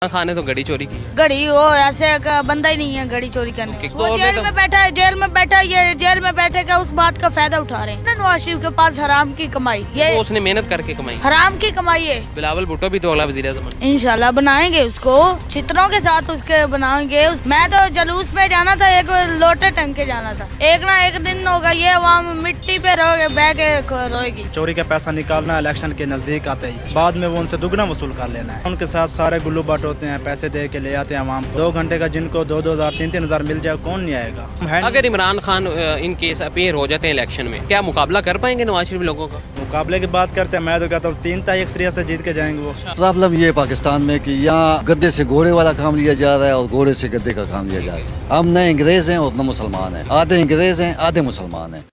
खान ने तो घड़ी चोरी की। घड़ी वो ऐसे का बंदा ही नहीं है घड़ी चोरी करने। तो वो जेल में बैठा है, जेल में बैठा है, ये जेल में बैठे का उस बात का फायदा उठा रहे हैं। नवाज शरीफ के पास हराम की कमाई, ये तो उसने मेहनत करके कमाई। हराम की कमाई है। बिलावल भुट्टो भी तो अगला वज़ीर आज़म बने। इंशाल्लाह बनाएंगे उसको, चित्रों के साथ उसके बनाएंगे। मैं तो जुलूस में जाना था, एक लोटे टंग के जाना था। एक ना एक दिन होगा ये वहाँ मिट्टी पे बह के रोएगी। चोरी का पैसा निकालना इलेक्शन के नजदीक आते ही, बाद में वो उनसे दुगना वसूल कर लेना है। उनके साथ सारे गुल्लू बाट होते हैं, पैसे दे के ले आते हैं आवाम को। 2 घंटे का जिनको 2-2 हज़ार 3-3 हज़ार मिल जाए, कौन नहीं आएगा। अगर Imran Khan in case appear हो जाते हैं इलेक्शन में, क्या मुकाबला कर पाएंगे नवाज शरीफ लोगों का? मुकाबले की बात करते हैं, मैं तो कहता हूँ 3 तारीख सीरिया से जीत के जाएंगे वो। प्रॉब्लम ये है पाकिस्तान में कि यहाँ गद्दे से घोड़े वाला काम लिया जा रहा है और घोड़े से गद्दे का काम लिया जा रहा है। हम न अंग्रेज हैं और न मुसलमान हैं, आधे अंग्रेज हैं आधे मुसलमान हैं।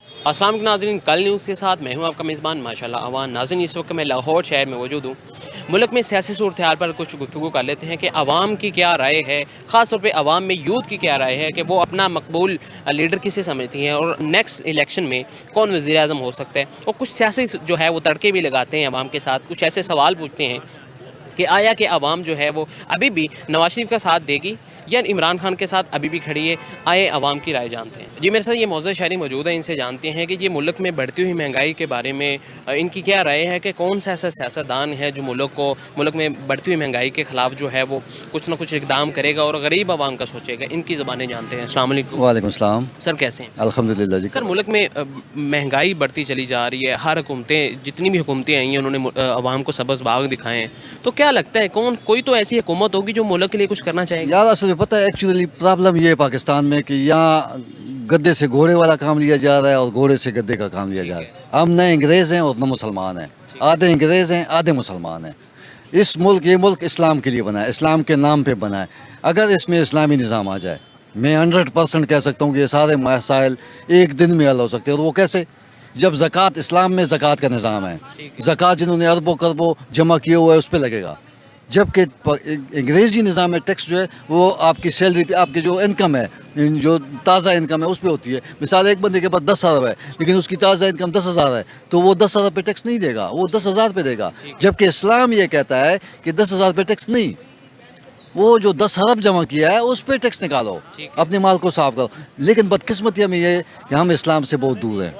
अस्सलाम वालेकुम नाज़रीन, कल न्यूज़ के साथ मैं हूं आपका मेज़बान माशाल्लाह अवान। नाज़रीन, इस वक्त मैं लाहौर शहर में मौजूद हूं। मुल्क में सियासी सूरत हाल पर कुछ गुफ्तगू कर लेते हैं कि आवाम की क्या राय है, ख़ास तौर पे आवाम में यूथ की क्या राय है कि वो अपना मकबूल लीडर किसे समझती हैं और नेक्स्ट इलेक्शन में कौन वज़ीर आज़म हो सकता है। और कुछ सियासी जो है वो तड़के भी लगाते हैं आवाम के साथ, कुछ ऐसे सवाल पूछते हैं कि आया कि आवाम जो है वो अभी भी नवाज शरीफ का साथ देगी या इमरान खान के साथ अभी भी खड़ी है। आए आवाम की राय जानते हैं। जी मेरे साथ ये मौजूद शायरी मौजूद है, इनसे जानते हैं कि ये मुल्क में बढ़ती हुई महंगाई के बारे में इनकी क्या राय है कि कौन सा ऐसा सियासतदान है जो मुल्क में बढ़ती हुई महंगाई के ख़िलाफ़ जो है वो कुछ ना कुछ इकदाम करेगा और गरीब आवाम का सोचेगा। इनकी ज़बानें जानते हैं। अस्सलाम वालेकुम। वालेकुम सलाम। सर कैसे हैं? अल्हम्दुलिल्लाह जी। सर, मुल्क में महंगाई बढ़ती चली जा रही है, हर हुकूमतें जितनी भी हुकूमतें आई हैं उन्होंने आवाम को सबज़ बाग दिखाए हैं, तो क्या लगता है कोई तो ऐसी हुकूमत होगी जो मुल्क के लिए कुछ करना चाहेगी? यार असल में पता है एक्चुअली प्रॉब्लम ये है पाकिस्तान में कि यहाँ गद्दे से घोड़े वाला काम लिया जा रहा है और घोड़े से गद्दे का काम लिया जा रहा है। हम न अंग्रेज़ हैं और न मुसलमान हैं, आधे अंग्रेज़ हैं आधे मुसलमान हैं। ये मुल्क इस्लाम के लिए बना है, इस्लाम के नाम पे बना है। अगर इसमें इस्लामी निज़ाम आ जाए, मैं 100% कह सकता हूँ कि ये सारे मसाइल एक दिन में हल हो सकते हैं। और वो कैसे? जब ज़कात, इस्लाम में ज़कात का निज़ाम है, ज़कात जिन्होंने अरबों करबों जमा किए हुआ है उस पर लगेगा। जबकि अंग्रेज़ी निज़ाम में टैक्स जो है वो आपकी सैलरी पे, आपकी जो इनकम है, जो ताज़ा इनकम है उस पर होती है। मिसाल एक बंदे के पास 10 अरब है लेकिन उसकी ताज़ा इनकम 10,000 है, तो वो 10 अरब पे टैक्स नहीं देगा, वो 10,000 पे देगा। जबकि इस्लाम ये कहता है कि 10,000 पे टैक्स नहीं, वो जो 10 अरब जमा किया है उस पर टैक्स निकालो, अपने माल को साफ करो। लेकिन बदकिस्मती हमें ये कि हम इस्लाम से बहुत दूर हैं।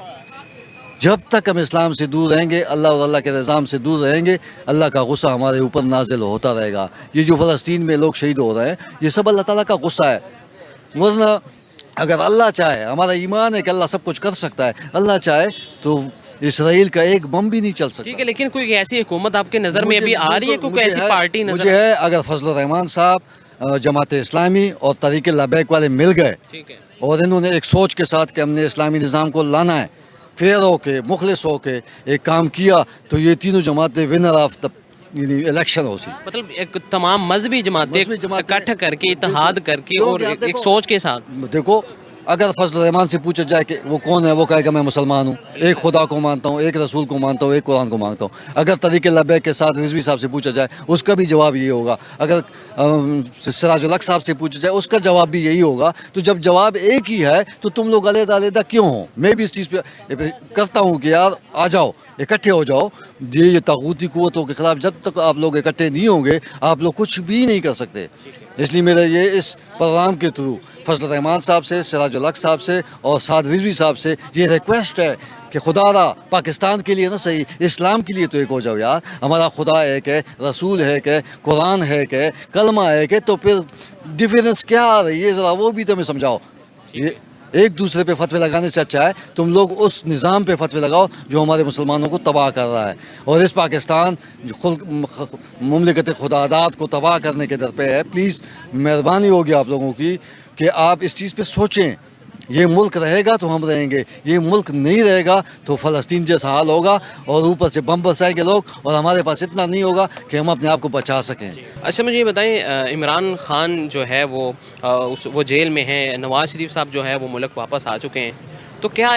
जब तक हम इस्लाम से दूर रहेंगे, अल्लाह और अल्लाह के निज़ाम से दूर रहेंगे, अल्लाह का गुस्सा हमारे ऊपर नाजिल होता रहेगा। ये जो फ़लस्तीन में लोग शहीद हो रहे हैं, ये सब अल्लाह ताला का गुस्सा है। वरना अगर अल्लाह चाहे, हमारा ईमान है कि अल्लाह सब कुछ कर सकता है, अल्लाह चाहे तो इसराइल का एक बम भी नहीं चल सकता। ठीक है, लेकिन कोई ऐसी हुकूमत आपके नज़र में अभी आ रही है? कोई ऐसी पार्टी नज़र मुझे है, अगर फजल रहमान साहब जमात इस्लामी और तरीक़े लबैक वाले मिल गए और इन्होंने एक सोच के साथ कि हमने इस्लामी निज़ाम को लाना है, फेयर होके, मुखलिस होके एक काम किया, तो ये तीनों जमातें विनर ऑफ द इलेक्शन हो सी। मतलब एक तमाम मजहबी जमातें इकट्ठा करके, इत्तेहाद करके और एक सोच के साथ। देखो, अगर फजल रहमान से पूछा जाए कि वो कौन है, वो कहेगा मैं मुसलमान हूँ, एक खुदा को मानता हूँ, एक रसूल को मानता हूँ, एक कुरान को मानता हूँ। अगर तरीक़े लबैक के साथ रिजवी साहब से पूछा जाए, उसका भी जवाब ये होगा। अगर सिराजुल हक साहब से पूछा जाए, उसका जवाब भी यही होगा। तो जब जवाब एक ही है तो तुम लोग अलग-अलग क्यों हो? मैं भी इस चीज़ पे करता हूँ कि यार आ जाओ, इकट्ठे हो जाओ। ये तागूती कुव्वतों के ख़िलाफ़ जब तक आप लोग इकट्ठे नहीं होंगे, आप लोग कुछ भी नहीं कर सकते। इसलिए मेरा ये इस प्रोग्राम के थ्रू फजल रहमान साहब से, सिराजुल हक साहब से और साद रिजवी साहब से ये रिक्वेस्ट है कि खुदारा पाकिस्तान के लिए ना सही, इस्लाम के लिए तो एक हो जाओ यार। हमारा खुदा एक है, रसूल है कि, कुरान है कि, कलमा है कि, तो फिर डिफरेंस क्या आ रही है, ज़रा वो भी तो हमें समझाओ। ये एक दूसरे पे फतवे लगाने से अच्छा है तुम लोग उस निज़ाम पे फतवे लगाओ जो हमारे मुसलमानों को तबाह कर रहा है। और इस पाकिस्तान मुमलिकत खुदादात को तबाह करने के दर पे है। प्लीज़ मेहरबानी होगी आप लोगों की कि आप इस चीज़ पे सोचें। ये मुल्क रहेगा तो हम रहेंगे, ये मुल्क नहीं रहेगा तो फ़लस्तीन जैसा हाल होगा और ऊपर से बम बरसाएंगे लोग और हमारे पास इतना नहीं होगा कि हम अपने आप को बचा सकें। अच्छा, मुझे ये बताएं, इमरान खान जो है वो जेल में है, नवाज शरीफ साहब जो है वो मुल्क वापस आ चुके हैं, तो क्या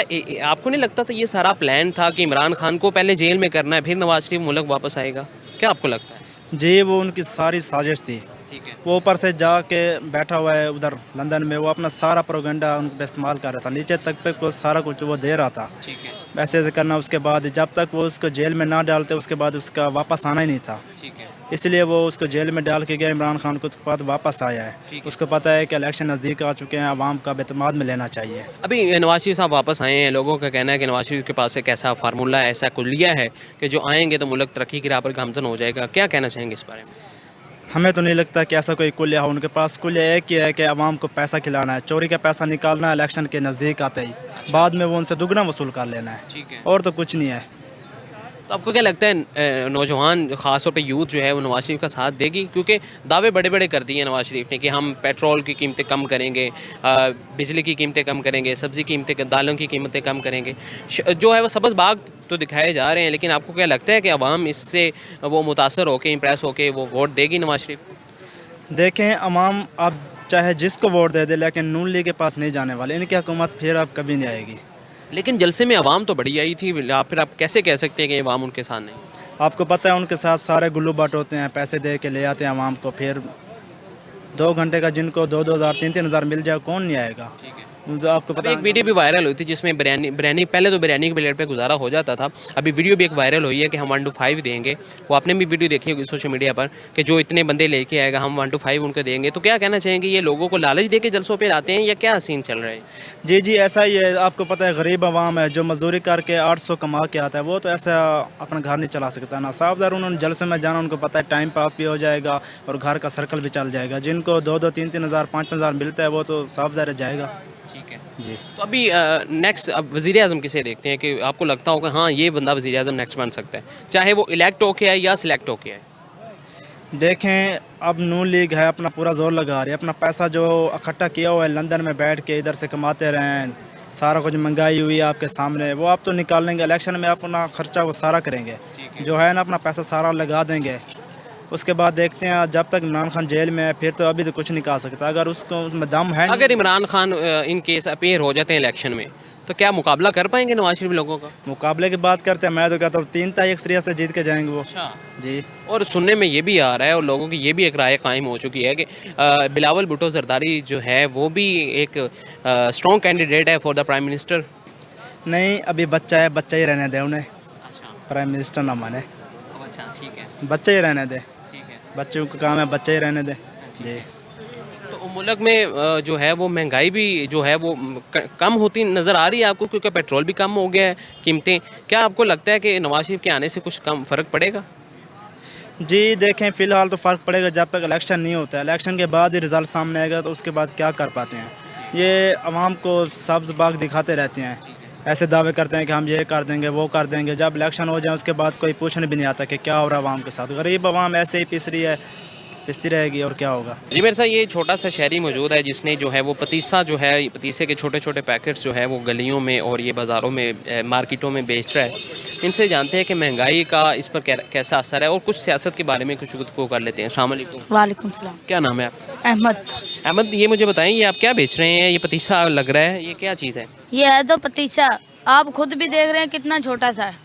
आपको नहीं लगता था ये सारा प्लान था कि इमरान खान को पहले जेल में करना है, फिर नवाज शरीफ मुल्क वापस आएगा? क्या आपको लगता है? जी, वो उनकी सारी साजिश थी। ठीक है। वो ऊपर से जाके बैठा हुआ है उधर लंदन में, वो अपना सारा प्रोपेगेंडा उन पे इस्तेमाल कर रहा था, नीचे तक पे को सारा कुछ वो दे रहा था। ठीक है। वैसे ऐसे करना, उसके बाद जब तक वो उसको जेल में ना डालते उसके बाद उसका वापस आना ही नहीं था। ठीक है। इसलिए वो उसको जेल में डाल के गया इमरान खान को, उसके बाद वापस आया है। ठीक है। उसको पता है कि इलेक्शन नज़दीक आ चुके हैं, आवाम का एतमाद में लेना चाहिए। अभी नवाज शरीफ साहब वापस आए हैं, लोगों का कहना है कि नवाज शरीफ के पास एक ऐसा फार्मूला है, ऐसा कुलिया है कि जो आएंगे तो मुल्क तरक्की की राह पर गामजन हो जाएगा। क्या कहना चाहेंगे इस बारे में? हमें तो नहीं लगता कि ऐसा कोई कुलिया हो उनके पास। कुलिया एक ही है कि आवाम को पैसा खिलाना है, चोरी का पैसा निकालना है इलेक्शन के नज़दीक आते ही, बाद में वो उनसे दुगना वसूल कर लेना है। ठीक है। और तो कुछ नहीं है। तो आपको क्या लगता है नौजवान ख़ासतौर पे यूथ जो है वो नवाज शरीफ का साथ देगी? क्योंकि दावे बड़े बड़े कर दिए नवाज शरीफ ने कि हम पेट्रोल की कीमतें कम करेंगे, बिजली की कीमतें कम करेंगे, सब्ज़ी कीमतें, दालों की कीमतें कम करेंगे, जो है वो सबज़ बाग तो दिखाए जा रहे हैं। लेकिन आपको क्या लगता है कि अवाम इससे वो मुतासर होकर, इम्प्रेस होकर वो वोट देगी नवाज शरीफ को? देखें, अवाम अब चाहे जिसको वोट दे दे, लेकिन नून लीग के पास नहीं जाने वाले। इनकी हुकूमत फिर अब कभी नहीं आएगी। लेकिन जलसे में अवाम तो बड़ी आई थी, फिर आप कैसे कह सकते हैं कि अवाम उनके साथ नहीं? आपको पता है उनके साथ सारे गुल्लू बट होते हैं, पैसे दे के ले आते हैं आवाम को, फिर 2 घंटे का जिनको 2-2 हज़ार 3-3 हज़ार मिल जाए कौन नहीं आएगा? ठीक है। तो आपको अभी पता एक वीडियो भी वायरल हुई थी जिसमें बिरयानी पहले तो बिरयानी की प्लेट पे गुजारा हो जाता था, अभी वीडियो भी एक वायरल हुई है कि हम 1 to 5 देंगे। वो आपने भी वीडियो देखी होगी सोशल मीडिया पर कि जो इतने बंदे लेके आएगा हम 1 to 5 उनको देंगे। तो क्या कहना चाहेंगे, ये लोगों को लालच दे के जलसों पे लाते हैं या क्या सीन चल रहा है? जी जी, ऐसा ही है। आपको पता है गरीब आवाम है जो मजदूरी करके 800 कमा के आता है, वो तो ऐसा अपना घर नहीं चला सकता ना। साफदार उन्होंने जलसे में जाना, उनको पता है टाइम पास भी हो जाएगा और घर का सर्कल भी चल जाएगा। जिनको 2-2, 3-3 हज़ार, 5 हज़ार मिलता है वो तो साफदार जाएगा। ठीक है जी। तो अभी नेक्स्ट अब वज़ीर आज़म किसे देखते हैं कि आपको लगता होगा हाँ ये बंदा वज़ीर आज़म नेक्स्ट बन सकता है, चाहे वो इलेक्ट होके आए या सिलेक्ट होके आए? देखें, अब नून लीग है, अपना पूरा जोर लगा रही है, अपना पैसा जो इकट्ठा किया हुआ है लंदन में बैठ के इधर से कमाते रहें, सारा कुछ महंगाई हुई है आपके सामने, वो आप तो निकाल लेंगे इलेक्शन में, अपना खर्चा वो सारा करेंगे, जो है ना अपना पैसा सारा लगा देंगे। उसके बाद देखते हैं, जब तक इमरान खान जेल में है फिर तो अभी तो कुछ नहीं कहा सकता। अगर उसको उसमें दम है, अगर Imran Khan in case appear हो जाते हैं इलेक्शन में तो क्या मुकाबला कर पाएंगे नवाज शरीफ लोगों का? मुकाबले की बात करते हैं, मैं तो कहता हूँ 3 एक्सरिया से जीत के जाएंगे वो। अच्छा जी। और सुनने में ये भी आ रहा है और लोगों की ये भी एक राय कायम हो चुकी है कि बिलावल भुट्टो जरदारी जो है वो भी एक स्ट्रॉन्ग कैंडिडेट है फॉर द प्राइम मिनिस्टर। नहीं, अभी बच्चा है, बच्चा ही रहने दे उन्हें, अच्छा प्राइम मिनिस्टर ना माने, अच्छा ठीक है बच्चा ही रहने दे, ठीक है। बच्चों का काम है बच्चा ही रहने दे। जी। तो मुल्क में जो है वो महंगाई भी जो है वो कम होती नज़र आ रही है आपको, क्योंकि पेट्रोल भी कम हो गया है कीमतें। क्या आपको लगता है कि नवाज शरीफ के आने से कुछ कम फ़र्क पड़ेगा? जी देखें, फ़िलहाल तो फ़र्क पड़ेगा जब तक इलेक्शन नहीं होता है। इलेक्शन के बाद ही रिज़ल्ट सामने आएगा तो उसके बाद क्या कर पाते हैं। ये आवाम को सब्ज़ बाग दिखाते रहते हैं, ऐसे दावे करते हैं कि हम ये कर देंगे वो कर देंगे, जब इलेक्शन हो जाए उसके बाद कोई पूछने भी नहीं आता कि क्या हो रहा है आवाम के साथ। गरीब आवाम ऐसे ही पिस रही है, पिसती रहेगी और क्या होगा। जी मेरे साथ ये छोटा सा शहरी मौजूद है जिसने जो है वो पतीसा जो है, पतीसे के छोटे छोटे पैकेट्स जो है वो गलियों में और ये बाज़ारों में मार्केटों में बेच रहा है। इनसे जानते हैं कि महंगाई का इस पर कैसा असर है और कुछ सियासत के बारे में कुछ गुफ्तगू कर लेते हैं। अस्सलाम वालेकुम। वालेकुम सलाम। क्या नाम है आपका? अहमद। अहमद, ये मुझे बताएं, ये आप क्या बेच रहे हैं? ये पतीसा लग रहा है, ये क्या चीज़ है? ये है तो पतीसा, आप खुद भी देख रहे हैं कितना छोटा सा है।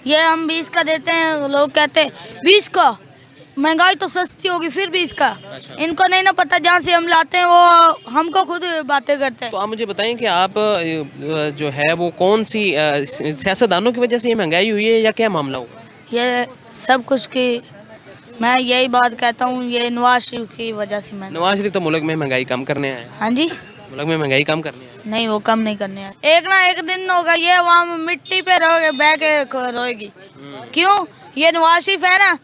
ये हम 20 का देते हैं, लोग कहते हैं 20 का, महंगाई तो सस्ती होगी फिर 20 का। इनको नहीं ना पता, जहाँ से हम लाते हैं वो हमको खुद बातें करते हैं। तो आप मुझे बताएं कि आप जो है वो कौन सी सियासतदानों की वजह से ये महंगाई हुई है या क्या मामला हुआ? ये सब कुछ की मैं यही बात कहता हूँ, ये नवाज शरीफ की वजह से। मैं नवाज शरीफ तो मुल्क में महंगाई कम करने आए। हाँ जी, मुल्क में महंगाई कम करने आए। नहीं वो कम नहीं करने हैं। एक ना एक दिन होगा ये वहाँ मिट्टी पे रहोगे, बह के रोएगी। क्यों? ये नवाज शरीफ है ना,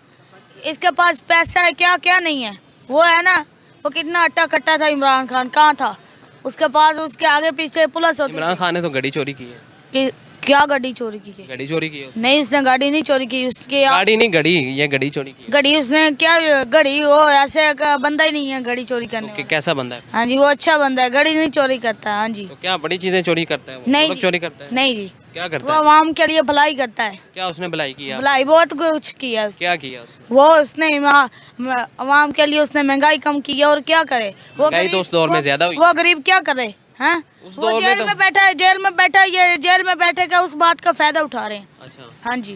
इसके पास पैसा है, क्या क्या नहीं है। वो है ना, वो कितना अट्टा कट्टा था, इमरान खान कहाँ था, उसके पास उसके आगे पीछे पुलिस होती। इमरान खान ने तो गाड़ी चोरी की है। कि क्या गाड़ी चोरी की है? गाड़ी चोरी की है। नहीं, उसने गाड़ी नहीं चोरी की, उसकी गाड़ी नहीं, गड़ी, ये गड़ी चोरी की है। गड़ी उसने क्या, गड़ी वो ऐसे का बंदा ही नहीं है गड़ी चोरी करने तो वाला। कैसा बंदा है? हाँ जी, वो अच्छा बंदा है, गड़ी नहीं चोरी करता है। हाँ जी। तो क्या बड़ी चीजें चोरी करता है वो? नहीं मुल्क चोरी करता है? नहीं जी, क्या वो करता है? आवाम के लिए भलाई करता है। क्या उसने भलाई की है? भलाई बहुत कुछ किया उसने। क्या किया उसने? वो उसने आवाम के लिए उसने महंगाई कम की है और क्या करे वो महंगाई तो उस दौर में ज्यादा हुई। वो गरीब क्या करे हैं? उस वो दौर में जेल तो- में बैठा है, जेल में बैठा है, ये जेल में बैठे का उस बात का फायदा उठा रहे हैं। अच्छा। हाँ जी,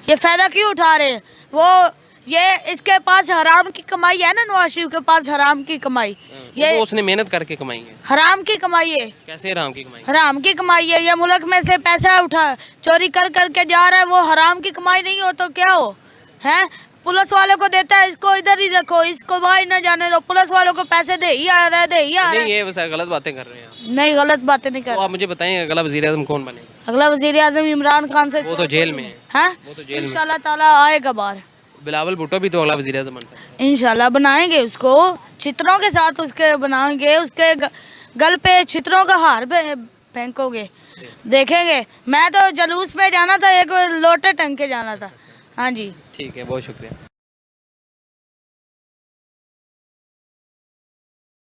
ये फायदा क्यों उठा रहे हैं? वो ये इसके पास हराम की कमाई है ना, नवाज शरीफ के पास हराम की कमाई, ये वो उसने मेहनत करके कमाई है। हराम की कमाई है। कैसे हराम की कमाई? हराम की कमाई है। ये मुल्क में से पैसा उठा चोरी कर करके जा रहा है, वो हराम की कमाई नहीं हो तो क्या हो? है पुलिस वालों को देता है, इसको इधर ही रखो, इसको बाहर न जाने दो, पुलिस वालों को पैसे दे ही आ रहा है, दे ही आ रहा नहीं, है। ये वैसे गलत बातें कर रहे हैं आप। नहीं, गलत बातें नहीं कर। तो आप मुझे बताएं अगला वज़ीर आज़म कौन बनेगा? अगला वजीर आजम इमरान खान से वो तो जेल में है। हैं? वो तो जेल में। इंशाल्लाह ताला आएगा बाहर। बिलावल भुट्टो भी तो अगला वज़ीर आज़म बन सकता है। इंशाल्लाह बनाएंगे उसको, चित्रों के साथ उसके बनाएंगे, उसके गल पे चित्रों का हार फेंकोगे, देखेंगे। मैं तो जलूस में जाना था, एक लोटे टंग के जाना था। हाँ जी, ठीक है, बहुत शुक्रिया।